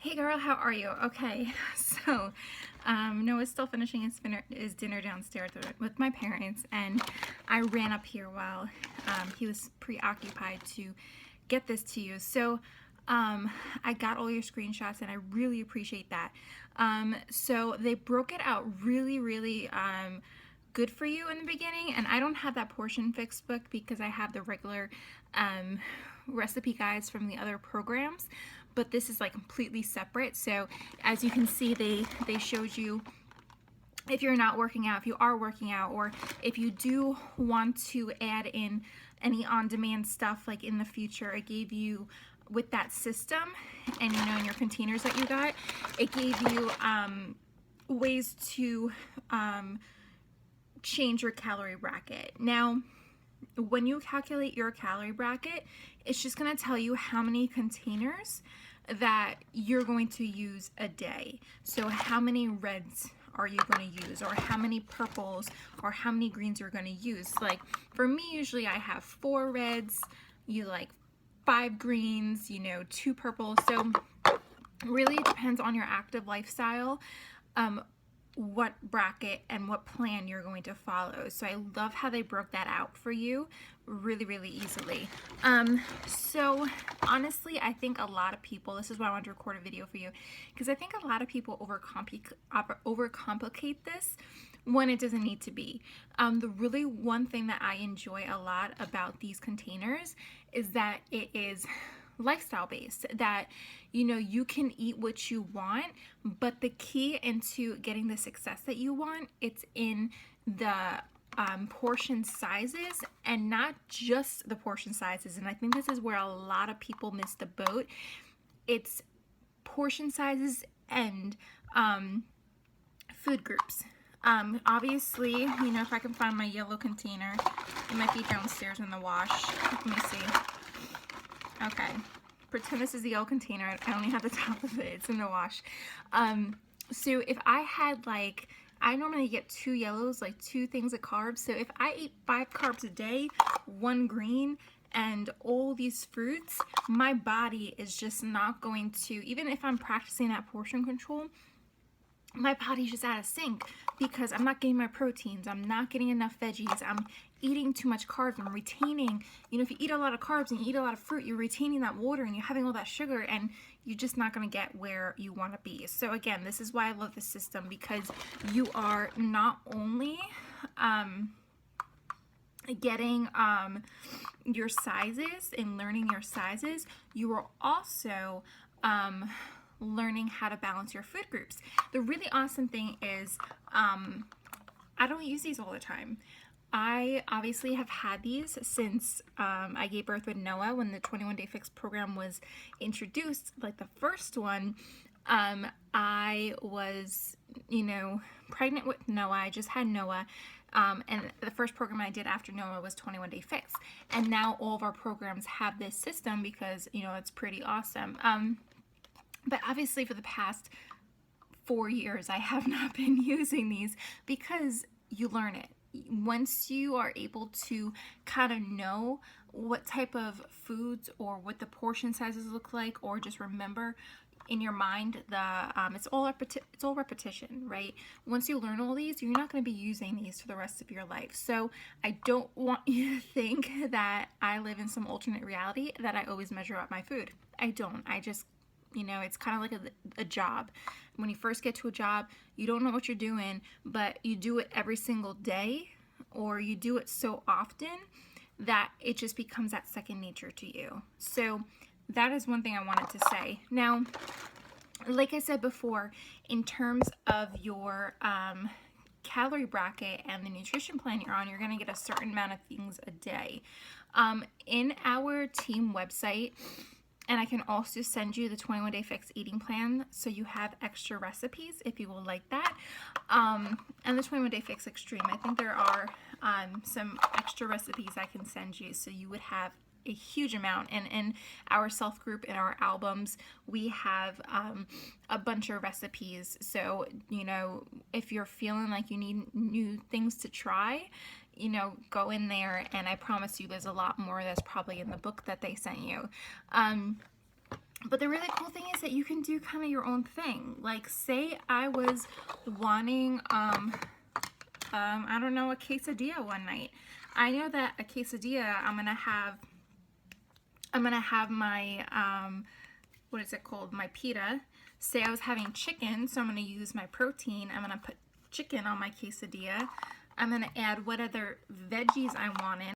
Hey girl, how are you? Okay, so Noah's still finishing his dinner downstairs with my parents, and I ran up here while he was preoccupied to get this to you. So I got all your screenshots, and I really appreciate that. So they broke it out really good for you in the beginning, and I don't have that portion fix book because I have the regular recipe guides from the other programs, but this is like completely separate. So as you can see, they showed you if you're not working out, if you are working out, or if you do want to add in any on-demand stuff like in the future. It gave you with that system, and in your containers that you got, it gave you ways to change your calorie bracket. Now, when you calculate your calorie bracket, it's just going to tell you how many containers that you're going to use a day. So how many reds are you going to use, or how many purples, or how many greens you're going to use. Like for me, usually I have 4 reds, 5 greens, 2 purples. So really it depends on your active lifestyle, what bracket and what plan you're going to follow. So I love how they broke that out for you really easily. So honestly, I think a lot of people, this is why I wanted to record a video for you, because I think a lot of people overcomplicate this when it doesn't need to be. The really one thing that I enjoy a lot about these containers is that it is lifestyle based, that you can eat what you want, but the key into getting the success that you want, it's in the portion sizes, and not just the portion sizes. And I think this is where a lot of people miss the boat. It's portion sizes and food groups. Obviously, if I can find my yellow container, it might be downstairs in the wash. Let me see. Okay, pretend this is the yellow container. I only have the top of it. It's in the wash. So if I had I normally get 2 yellows, 2 things of carbs. So if I eat 5 carbs a day, 1 green, and all these fruits, my body is just not going to, even if I'm practicing that portion control, my body's just out of sync because I'm not getting my proteins, I'm not getting enough veggies, I'm eating too much carbs, I'm retaining, if you eat a lot of carbs and you eat a lot of fruit, you're retaining that water and you're having all that sugar, and you're just not going to get where you want to be. So again, this is why I love this system, because you are not only getting your sizes and learning your sizes, you are also learning how to balance your food groups. The really awesome thing is I don't use these all the time. I obviously have had these since I gave birth with Noah, when the 21 Day Fix program was introduced. Like the first one, I was, pregnant with Noah. I just had Noah. And the first program I did after Noah was 21 Day Fix. And now all of our programs have this system because, it's pretty awesome. But obviously for the past 4 years, I have not been using these because you learn it. Once you are able to kind of know what type of foods or what the portion sizes look like, or just remember in your mind it's all repetition, right? Once you learn all these, you're not going to be using these for the rest of your life. So I don't want you to think that I live in some alternate reality that I always measure out my food. I don't. I just, it's kind of like a job. When you first get to a job, you don't know what you're doing, but you do it every single day, or you do it so often that it just becomes that second nature to you. So that is one thing I wanted to say. Now, like I said before, in terms of your calorie bracket and the nutrition plan you're on, you're going to get a certain amount of things a day. In our team website, and I can also send you the 21 Day Fix eating plan, so you have extra recipes if you will like that. And the 21 Day Fix Extreme, I think there are some extra recipes I can send you, so you would have a huge amount. And in our self group, in our albums, we have a bunch of recipes. So, if you're feeling like you need new things to try, go in there, and I promise you there's a lot more that's probably in the book that they sent you. But the really cool thing is that you can do kind of your own thing. Like, say I was wanting, I don't know, a quesadilla one night. I know that a quesadilla, I'm gonna have my, what is it called? My pita. Say I was having chicken, so I'm gonna use my protein. I'm gonna put chicken on my quesadilla. I'm gonna add what other veggies I want in.